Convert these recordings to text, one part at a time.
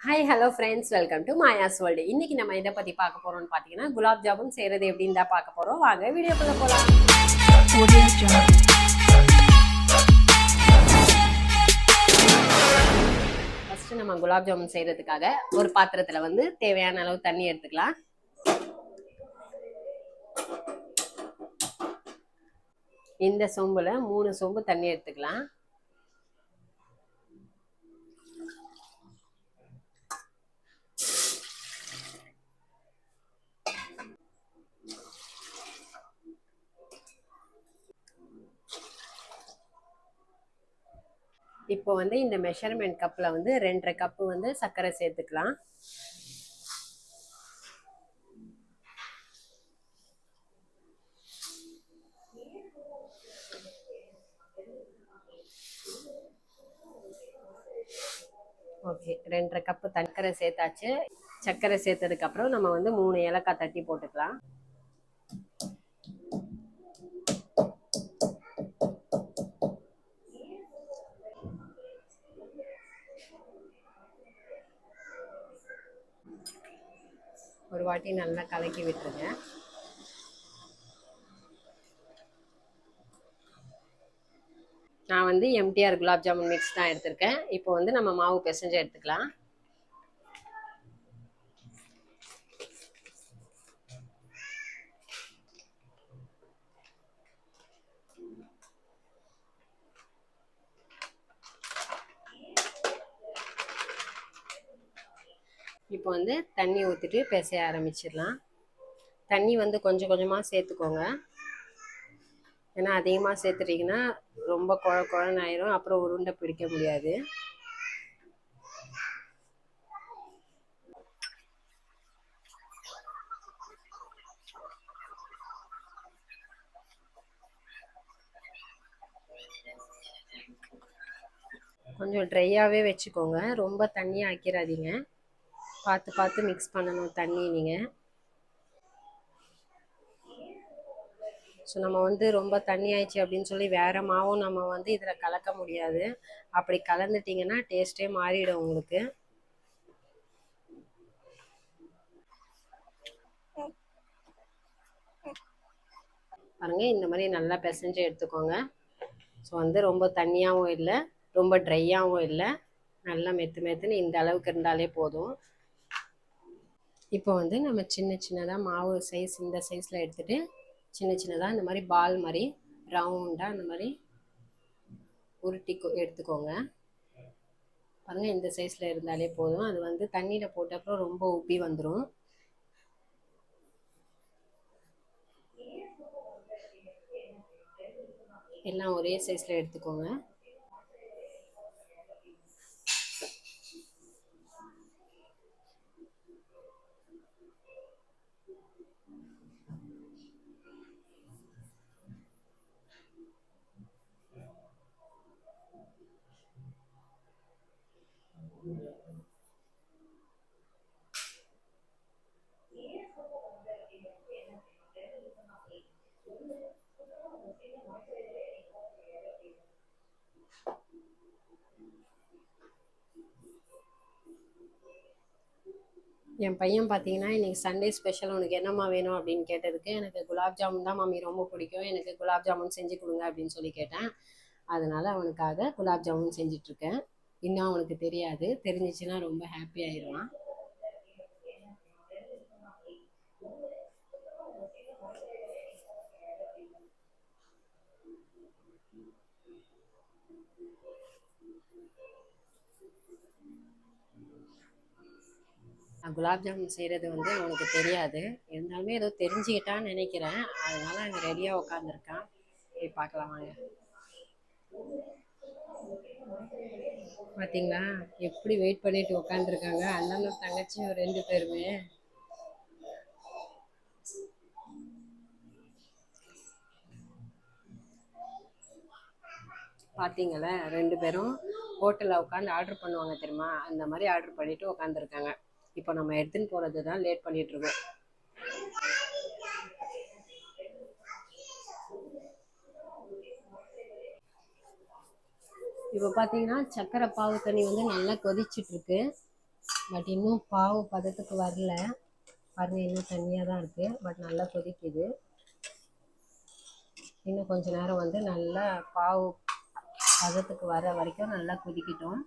Hi hello friends, welcome to Maya's world. இன்னைக்கு நம்ம இதை பற்றி பார்க்க போகிறோம்னு பார்த்தீங்கன்னா, குலாப் ஜாமுன் செய்கிறது எப்படின்னு தான் பார்க்க போகிறோம். வாங்க வீடியோக்குள்ளே போகலாம். ஃபஸ்ட்டு நம்ம குலாப் ஜாமுன் செய்கிறதுக்காக ஒரு பாத்திரத்தில் வந்து தேவையான அளவு தண்ணி எடுத்துக்கலாம். இந்த சொம்பில் 3 சொம்பு தண்ணி எடுத்துக்கலாம். இப்போ வந்து இந்த மெஷர்மெண்ட் கப்பில் வந்து 2.5 கப்பு வந்து சர்க்கரை சேர்த்துக்கலாம். ஓகே, 2.5 கப்பு சர்க்கரை சேர்த்தாச்சு. சர்க்கரை சேர்த்ததுக்கப்புறம் நம்ம வந்து 3 ஏலக்காய் தட்டி போட்டுக்கலாம். ஒரு வாட்டி நல்லா கலக்கி விட்டுருங்க. நான் வந்து எம்டிஆர் குலாப் ஜாமுன் மிக்ஸ் தான் எடுத்திருக்கேன். இப்போ வந்து நம்ம மாவு பிசைஞ்சு எடுத்துக்கலாம். இப்போ வந்து தண்ணி ஊற்றிட்டு பிசைய ஆரம்பிச்சிடலாம். தண்ணி வந்து கொஞ்சம் கொஞ்சமாக சேர்த்துக்கோங்க. ஏன்னா அதிகமாக சேர்த்துட்டிங்கன்னா ரொம்ப குழன்னு ஆயிரும், அப்புறம் உருண்டை பிடிக்க முடியாது. கொஞ்சம் ட்ரையாகவே வச்சுக்கோங்க, ரொம்ப தண்ணியாக ஆக்கிடாதீங்க. பார்த்து பார்த்து மிக்ஸ் பண்ணணும் தண்ணி நீங்கள். ஸோ நம்ம வந்து ரொம்ப தண்ணி ஆயிடுச்சு அப்படின்னு சொல்லி வேறு மாவும் நம்ம வந்து இதில் கலக்க முடியாது. அப்படி கலந்துட்டிங்கன்னா டேஸ்ட்டே மாறிடும் உங்களுக்கு. பாருங்க, இந்த மாதிரி நல்லா பிசைஞ்சு எடுத்துக்கோங்க. ஸோ வந்து ரொம்ப தண்ணியாகவும் இல்லை, ரொம்ப ட்ரையாகவும் இல்லை, நல்லா மெத்துன்னு இந்த அளவுக்கு இருந்தாலே போதும். இப்போ வந்து நம்ம சின்ன சின்னதாக மாவு சைஸ் இந்த சைஸில் எடுத்துகிட்டு சின்ன சின்னதாக இந்த மாதிரி பால் மாதிரி ரவுண்டாக அந்த மாதிரி உருட்டி எடுத்துக்கோங்க. பாருங்கள், இந்த சைஸில் இருந்தாலே போதும். அது வந்து தண்ணியில் போட்டப்பறம் ரொம்ப உப்பி வந்துடும். எல்லாம் ஒரே சைஸில் எடுத்துக்கோங்க. என் பையன் பார்த்தீங்கன்னா இன்றைக்கி சண்டே ஸ்பெஷல் உனக்கு என்னம்மா வேணும் அப்படின்னு கேட்டதுக்கு எனக்கு குலாப் ஜாமுன் தான் மம்மி ரொம்ப பிடிக்கும், எனக்கு குலாப் ஜாமுன் செஞ்சு கொடுங்க அப்படின்னு சொல்லி கேட்டேன். அதனால் அவனுக்காக குலாப் ஜாமுன் செஞ்சிட்ருக்கேன். இன்னும் அவனுக்கு தெரியாது, தெரிஞ்சிச்சுன்னா ரொம்ப ஹாப்பி ஆயிடுவான். குலாப் ஜாமுன் செய்கிறது வந்து அவனுக்கு தெரியாது, இருந்தாலுமே ஏதோ தெரிஞ்சுக்கிட்டான்னு நினைக்கிறேன். அதனால அங்கே ரெடியாக உட்காந்துருக்கான். போய் பார்க்கலாம் வாங்க. பார்த்தீங்களா எப்படி வெயிட் பண்ணிட்டு உட்காந்துருக்காங்க அண்ணனும் தங்கச்சியும் 2 பேருமே. பார்த்தீங்களா, 2 பேரும் ஹோட்டலில் உட்காந்து ஆர்டர் பண்ணுவாங்க தெரியுமா, அந்த மாதிரி ஆர்டர் பண்ணிட்டு உட்காந்துருக்காங்க. இப்போ நம்ம எடுத்துன்னு போகிறது தான் லேட் பண்ணிகிட்ருக்கோம். இப்போ பார்த்தீங்கன்னா சக்கரை பாவு தண்ணி வந்து நல்லா கொதிச்சிட்ருக்கு. பட் இன்னும் பாவு பதத்துக்கு வரல. பாருங்கள், இன்னும் தண்ணியாக தான் இருக்குது. பட் நல்லா கொதிக்குது. இன்னும் கொஞ்ச நேரம் வந்து நல்லா பாவு பதத்துக்கு வர வரைக்கும் நல்லா கொதிக்கட்டும்.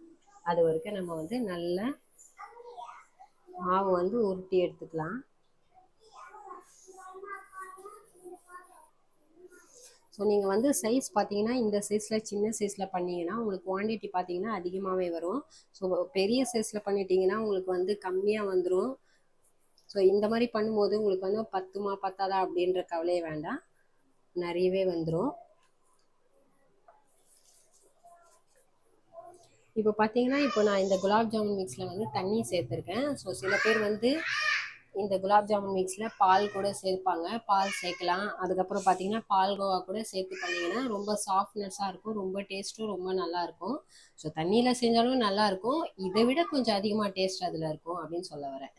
அது வரைக்கும் நம்ம வந்து நல்லா மாவு வந்து உருட்டி எடுத்துக்கலாம். ஸோ நீங்கள் வந்து சைஸ் பார்த்தீங்கன்னா இந்த சைஸில் சின்ன சைஸில் பண்ணிங்கன்னா உங்களுக்கு குவான்டிட்டி பார்த்தீங்கன்னா அதிகமாகவே வரும். ஸோ பெரிய சைஸில் பண்ணிட்டீங்கன்னா உங்களுக்கு வந்து கம்மியாக வந்துடும். ஸோ இந்த மாதிரி பண்ணும்போது உங்களுக்கு வந்து பத்துமா பத்தாதா அப்படின்ற கவலையே வேண்டாம், நிறையவே வந்துடும். இப்போ பார்த்தீங்கன்னா இப்போ நான் இந்த குலாப் ஜாமுன் மிக்ஸில் வந்து தண்ணி சேர்த்துருக்கேன். ஸோ சில பேர் வந்து இந்த குலாப் ஜாமுன் மிக்ஸில் பால் கூட சேர்ப்பாங்க, பால் சேர்க்கலாம். அதுக்கப்புறம் பார்த்தீங்கன்னா பால்கோவா கூட சேர்த்து பண்ணிங்கன்னா ரொம்ப சாஃப்ட்னஸாக இருக்கும், ரொம்ப டேஸ்ட்டும் ரொம்ப நல்லாயிருக்கும். ஸோ தண்ணியில் செஞ்சாலும் நல்லாயிருக்கும், இதை விட கொஞ்சம் அதிகமாக டேஸ்ட் அதில் இருக்கும் அப்படின்னு சொல்ல வரேன்.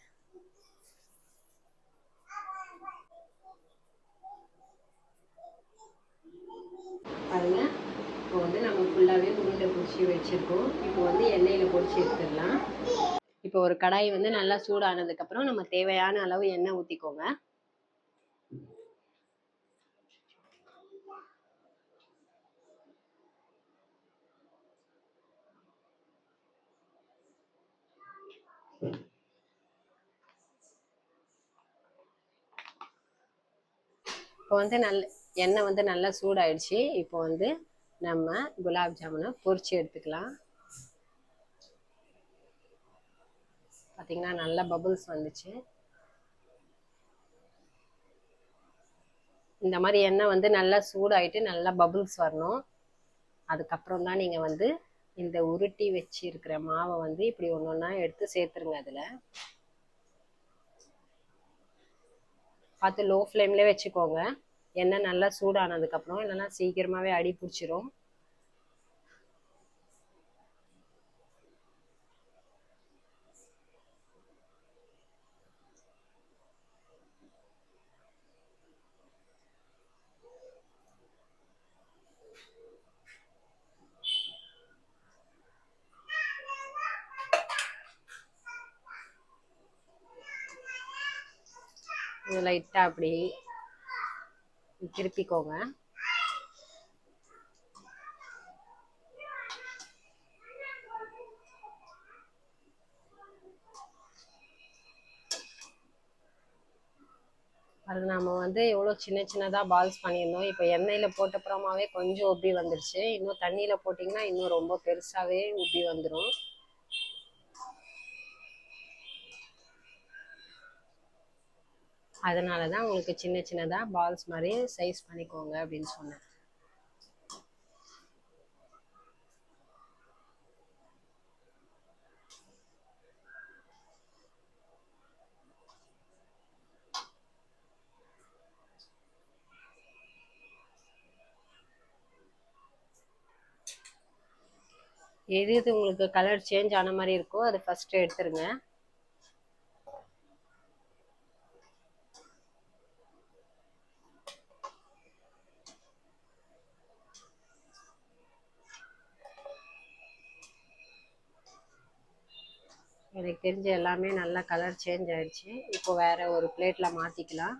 பாருங்க, இப்போ வந்து நம்ம ஃபுல்லாகவே உருண்டை பிடிச்சி வச்சுருக்கோம். இப்போ வந்து எண்ணெயில் பொரிச்சு எடுத்துடலாம். இப்போ ஒரு கடாய் வந்து நல்லா சூடானதுக்கப்புறம் நம்ம தேவையான அளவு எண்ணெய் ஊற்றிக்கோங்க. இப்போ வந்து எண்ணெய் வந்து நல்லா சூடாயிடுச்சு. இப்போ வந்து நம்ம குலாப் ஜாமுனை பொரிச்சு எடுத்துக்கலாம். பார்த்தீங்கன்னா நல்லா பபுள்ஸ் வந்துச்சு. இந்த மாதிரி எண்ணெய் வந்து நல்லா சூடாயிட்டு நல்லா பபுள்ஸ் வரணும். அதுக்கப்புறம் தான் நீங்கள் வந்து இந்த உருட்டி வச்சு இருக்கிற மாவை வந்து இப்படி ஒன்று ஒன்றா எடுத்து சேர்த்துருங்க. அதில் பார்த்து லோ ஃப்ளேம்லேயே வச்சுக்கோங்க. எண்ணெய் நல்லா சூடானதுக்கப்புறம், இல்லைன்னா சீக்கிரமாகவே அடி பிடிச்சிரும். லைட்டாக அப்படி திருப்பிக்கோங்க. அது நம்ம வந்து எவ்வளோ சின்ன சின்னதாக பால்ஸ் பண்ணியிருந்தோம். இப்போ எண்ணெயில் போட்டப்புறமாவே கொஞ்சம் உப்பி வந்துடுச்சு. இன்னும் தண்ணியில் போட்டிங்கன்னா இன்னும் ரொம்ப பெருசாகவே உப்பி வந்துடும். அதனால தான் உங்களுக்கு சின்ன சின்னதாக பால்ஸ் மாதிரி சைஸ் பண்ணிக்கோங்க அப்படின்னு சொன்னேன். எது உங்களுக்கு கலர் சேஞ்ச் ஆன மாதிரி இருக்கோ அது ஃபர்ஸ்ட் எடுத்துருங்க. எனக்கு தெரிஞ்ச எல்லாமே நல்லா கலர் சேஞ்ச் ஆயிடுச்சு. இப்போ வேற ஒரு பிளேட்ல மாத்திக்கலாம்.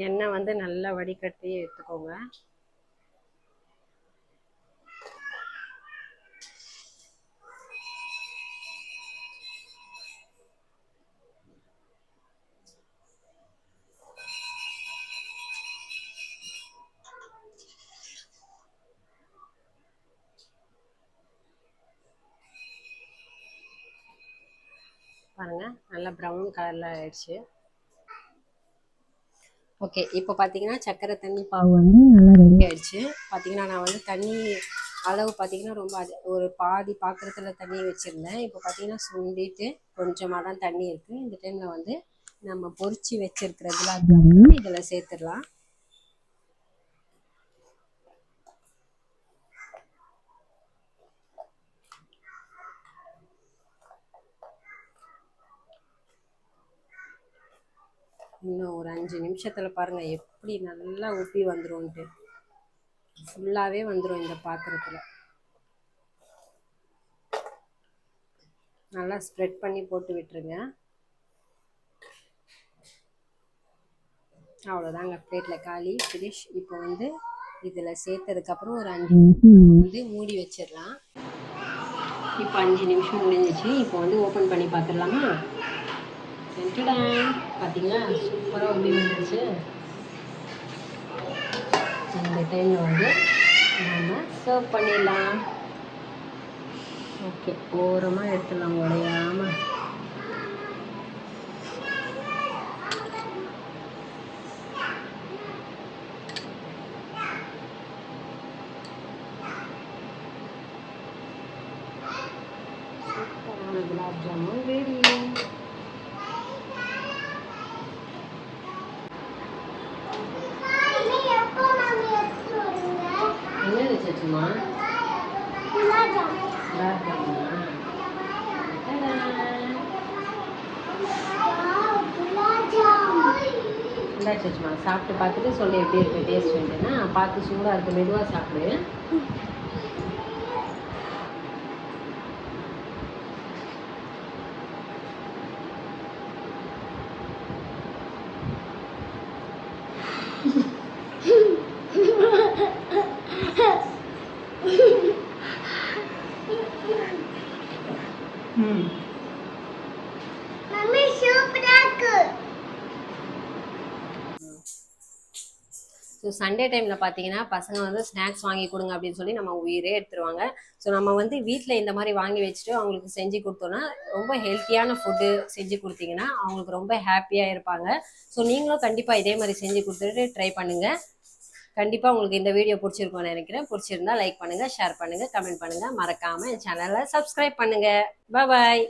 எண்ணெய் வந்து நல்லா வடிகட்டி எடுத்துக்கோங்க. பாருங்க, நல்லா ப்ரௌன் கலர்ல ஆயிடுச்சு. ஓகே, இப்போ பார்த்தீங்கன்னா சக்கரை தண்ணி பாவு வந்து நல்லா ரெடி ஆயிடுச்சு. பார்த்தீங்கன்னா நான் வந்து தண்ணி அளவு பார்த்தீங்கன்னா ரொம்ப ஒரு பாதி பாத்திரத்தில் தண்ணி வச்சுருந்தேன். இப்போ பார்த்தீங்கன்னா சுண்டிட்டு கொஞ்சமாக தான் தண்ணி இருக்குது. இந்த டைமில் வந்து நம்ம பொரிச்சு வச்சிருக்கிற குலாப் ஜாமுன் இதில் சேர்த்துடலாம். இன்னும் ஒரு 5 நிமிஷத்தில் பாருங்கள் எப்படி நல்லா உப்பி வந்துரும்ன்ட்டு. ஃபுல்லாகவே வந்துடும் இந்த பாத்திரத்தில். நல்லா ஸ்ப்ரெட் பண்ணி போட்டு விட்டுருங்க. அவ்வளோதாங்க, பிளேட்டில் காலி, ஃபினிஷ். இப்போ வந்து இதில் சேர்த்ததுக்கப்புறம் ஒரு 5 நிமிஷம் வந்து மூடி வச்சிடலாம். இப்போ 5 நிமிஷம் முடிஞ்சிச்சு. இப்போ வந்து ஓப்பன் பண்ணி பார்த்துடலாமா? பார்த்தீங்களா, சூப்பராக உப்பி வந்துருச்சு. இந்த டைமில் வந்து நம்ம சர்வ் பண்ணிடலாம். ஓகே, ஓரமாக எடுத்துடலாம் உடையாமல். சூப்பரான குலாப் ஜாமுன் ரெடி. என்னது சச்சுமா? குலாப் ஜாமுனா? இந்தா சச்சுமா, சாப்பிட்டு பார்த்துட்டு சொல்லி எப்படி இருக்குது டேஸ்ட் வேண்டுன்னா. பார்த்து சூடாக இருக்குது, மெதுவாக சாப்பிடு. ஸோ சண்டே டைமில் பார்த்தீங்கன்னா பசங்க வந்து ஸ்நாக்ஸ் வாங்கி கொடுங்க அப்படின்னு சொல்லி நம்ம உயிரே எடுத்துருவாங்க. ஸோ நம்ம வந்து வீட்டில் இந்த மாதிரி வாங்கி வச்சுட்டு அவங்களுக்கு செஞ்சு கொடுத்தோன்னா, ரொம்ப ஹெல்த்தியான ஃபுட்டு செஞ்சு கொடுத்தீங்கன்னா அவங்களுக்கு ரொம்ப ஹாப்பியாக இருப்பாங்க. ஸோ நீங்களும் கண்டிப்பாக இதே மாதிரி செஞ்சு கொடுத்துட்டு ட்ரை பண்ணுங்கள். கண்டிப்பாக உங்களுக்கு இந்த வீடியோ பிடிச்சிருக்கும்னு நினைக்கிறேன். பிடிச்சிருந்தா லைக் பண்ணுங்கள், ஷேர் பண்ணுங்கள், கமெண்ட் பண்ணுங்கள். மறக்காமல் என் சேனலை சப்ஸ்கிரைப் பண்ணுங்கள். பாய்.